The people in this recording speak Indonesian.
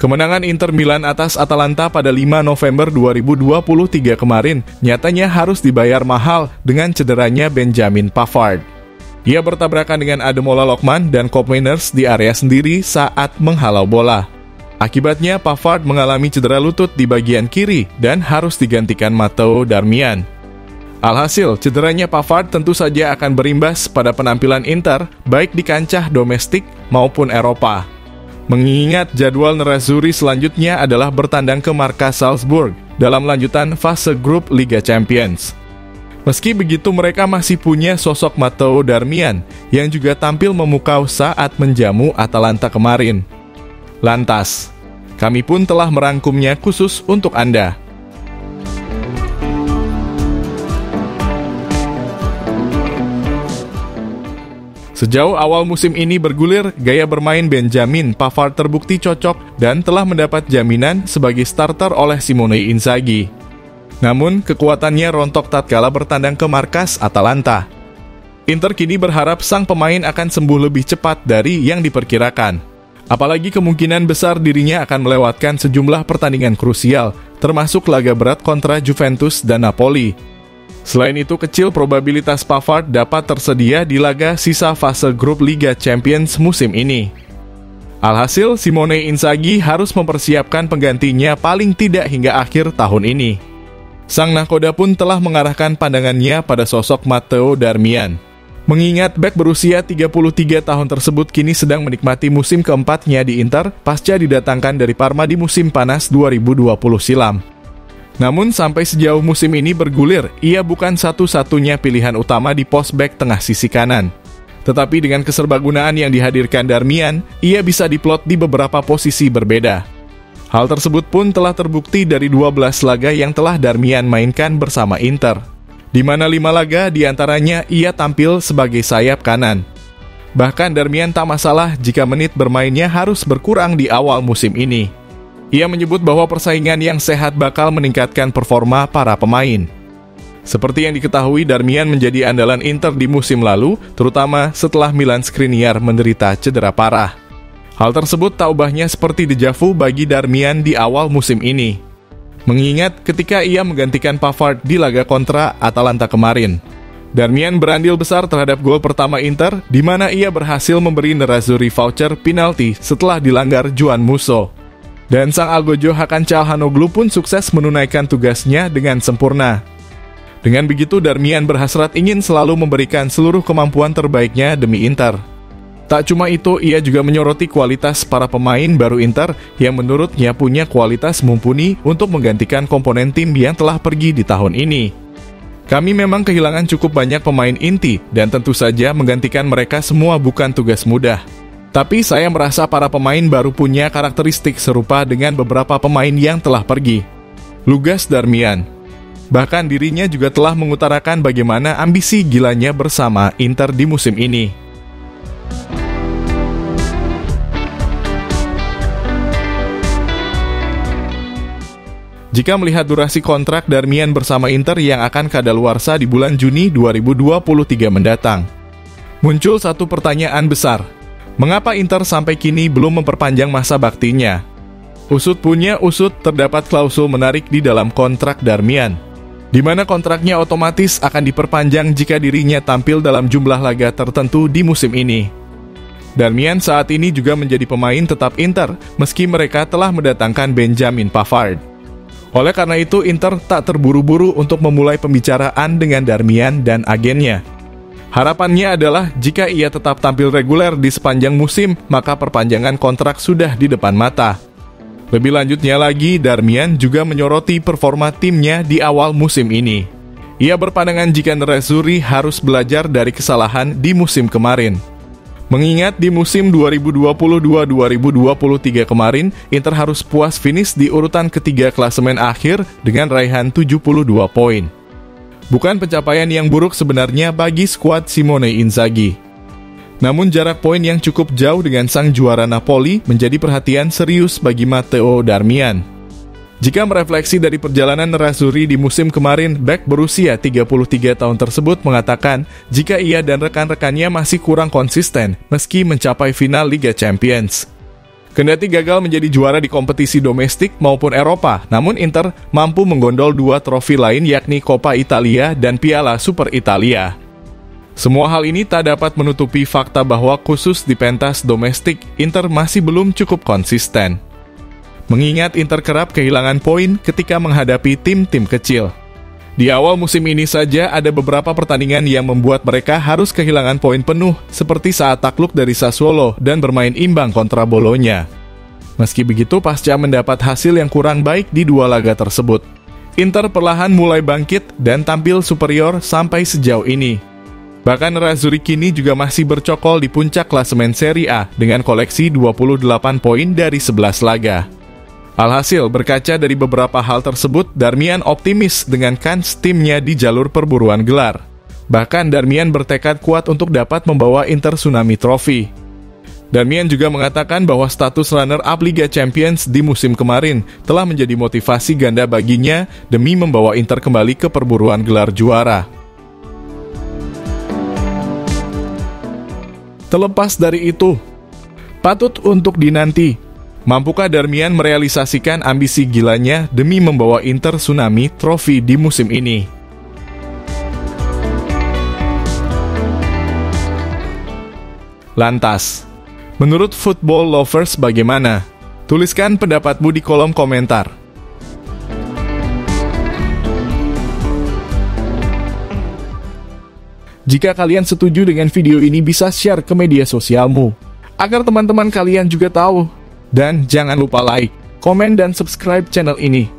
Kemenangan Inter Milan atas Atalanta pada 5 November 2023 kemarin nyatanya harus dibayar mahal dengan cederanya Benjamin Pavard. Ia bertabrakan dengan Ademola Lookman dan Koopmeiners di area sendiri saat menghalau bola. Akibatnya Pavard mengalami cedera lutut di bagian kiri dan harus digantikan Matteo Darmian. Alhasil, cederanya Pavard tentu saja akan berimbas pada penampilan Inter baik di kancah domestik maupun Eropa. Mengingat jadwal Nerazzurri selanjutnya adalah bertandang ke markas Salzburg dalam lanjutan fase grup Liga Champions. Meski begitu mereka masih punya sosok Matteo Darmian yang juga tampil memukau saat menjamu Atalanta kemarin. Lantas, kami pun telah merangkumnya khusus untuk Anda. Sejauh awal musim ini bergulir, gaya bermain Benjamin Pavard terbukti cocok dan telah mendapat jaminan sebagai starter oleh Simone Inzaghi. Namun, kekuatannya rontok tatkala bertandang ke markas Atalanta. Inter kini berharap sang pemain akan sembuh lebih cepat dari yang diperkirakan. Apalagi kemungkinan besar dirinya akan melewatkan sejumlah pertandingan krusial, termasuk laga berat kontra Juventus dan Napoli. Selain itu, kecil probabilitas Pavard dapat tersedia di laga sisa fase grup Liga Champions musim ini. Alhasil, Simone Inzaghi harus mempersiapkan penggantinya paling tidak hingga akhir tahun ini. Sang nahkoda pun telah mengarahkan pandangannya pada sosok Matteo Darmian. Mengingat bek berusia 33 tahun tersebut kini sedang menikmati musim keempatnya di Inter pasca didatangkan dari Parma di musim panas 2020 silam. Namun sampai sejauh musim ini bergulir, ia bukan satu-satunya pilihan utama di pos bek tengah sisi kanan. Tetapi dengan keserbagunaan yang dihadirkan Darmian, ia bisa diplot di beberapa posisi berbeda. Hal tersebut pun telah terbukti dari 12 laga yang telah Darmian mainkan bersama Inter, di mana 5 laga diantaranya ia tampil sebagai sayap kanan. Bahkan Darmian tak masalah jika menit bermainnya harus berkurang di awal musim ini. Ia menyebut bahwa persaingan yang sehat bakal meningkatkan performa para pemain. Seperti yang diketahui, Darmian menjadi andalan Inter di musim lalu, terutama setelah Milan Skriniar menderita cedera parah. Hal tersebut tak ubahnya seperti dejavu bagi Darmian di awal musim ini. Mengingat ketika ia menggantikan Pavard di laga kontra Atalanta kemarin, Darmian berandil besar terhadap gol pertama Inter, di mana ia berhasil memberi Nerazzurri voucher penalti setelah dilanggar Juan Musso. Dan sang algojo Hakan Çalhanoğlu pun sukses menunaikan tugasnya dengan sempurna. Dengan begitu, Darmian berhasrat ingin selalu memberikan seluruh kemampuan terbaiknya demi Inter. Tak cuma itu, ia juga menyoroti kualitas para pemain baru Inter yang menurutnya punya kualitas mumpuni untuk menggantikan komponen tim yang telah pergi di tahun ini. Kami memang kehilangan cukup banyak pemain inti dan tentu saja menggantikan mereka semua bukan tugas mudah. Tapi saya merasa para pemain baru punya karakteristik serupa dengan beberapa pemain yang telah pergi. Lugas Darmian. Bahkan dirinya juga telah mengutarakan bagaimana ambisi gilanya bersama Inter di musim ini. Jika melihat durasi kontrak Darmian bersama Inter yang akan kadaluarsa di bulan Juni 2023 mendatang, muncul satu pertanyaan besar. Mengapa Inter sampai kini belum memperpanjang masa baktinya? Usut punya usut, terdapat klausul menarik di dalam kontrak Darmian, di mana kontraknya otomatis akan diperpanjang jika dirinya tampil dalam jumlah laga tertentu di musim ini. Darmian saat ini juga menjadi pemain tetap Inter, meski mereka telah mendatangkan Benjamin Pavard. Oleh karena itu, Inter tak terburu-buru untuk memulai pembicaraan dengan Darmian dan agennya. Harapannya adalah jika ia tetap tampil reguler di sepanjang musim, maka perpanjangan kontrak sudah di depan mata. Lebih lanjutnya lagi, Darmian juga menyoroti performa timnya di awal musim ini. Ia berpandangan jika Nerazzurri harus belajar dari kesalahan di musim kemarin. Mengingat di musim 2022-2023 kemarin, Inter harus puas finish di urutan ketiga klasemen akhir dengan raihan 72 poin. Bukan pencapaian yang buruk sebenarnya bagi skuad Simone Inzaghi. Namun jarak poin yang cukup jauh dengan sang juara Napoli menjadi perhatian serius bagi Matteo Darmian. Jika merefleksi dari perjalanan Nerazzurri di musim kemarin, bek berusia 33 tahun tersebut mengatakan jika ia dan rekan-rekannya masih kurang konsisten meski mencapai final Liga Champions. Kendati gagal menjadi juara di kompetisi domestik maupun Eropa, namun Inter mampu menggondol 2 trofi lain yakni Coppa Italia dan Piala Super Italia. Semua hal ini tak dapat menutupi fakta bahwa khusus di pentas domestik, Inter masih belum cukup konsisten. Mengingat Inter kerap kehilangan poin ketika menghadapi tim-tim kecil. Di awal musim ini saja ada beberapa pertandingan yang membuat mereka harus kehilangan poin penuh, seperti saat takluk dari Sassuolo dan bermain imbang kontra Bologna. Meski begitu, pasca mendapat hasil yang kurang baik di 2 laga tersebut, Inter perlahan mulai bangkit dan tampil superior sampai sejauh ini. Bahkan Nerazzurri kini juga masih bercokol di puncak klasemen Serie A dengan koleksi 28 poin dari 11 laga. Alhasil, berkaca dari beberapa hal tersebut, Darmian optimis dengan kans timnya di jalur perburuan gelar. Bahkan Darmian bertekad kuat untuk dapat membawa Inter Tsunami Trophy. Darmian juga mengatakan bahwa status runner-up Liga Champions di musim kemarin telah menjadi motivasi ganda baginya demi membawa Inter kembali ke perburuan gelar juara. Terlepas dari itu, patut untuk dinanti. Mampukah Darmian merealisasikan ambisi gilanya demi membawa Inter Tsunami Trophy di musim ini? Lantas, menurut football lovers bagaimana? Tuliskan pendapatmu di kolom komentar. Jika kalian setuju dengan video ini, bisa share ke media sosialmu, agar teman-teman kalian juga tahu. Dan jangan lupa like, komen, dan subscribe channel ini.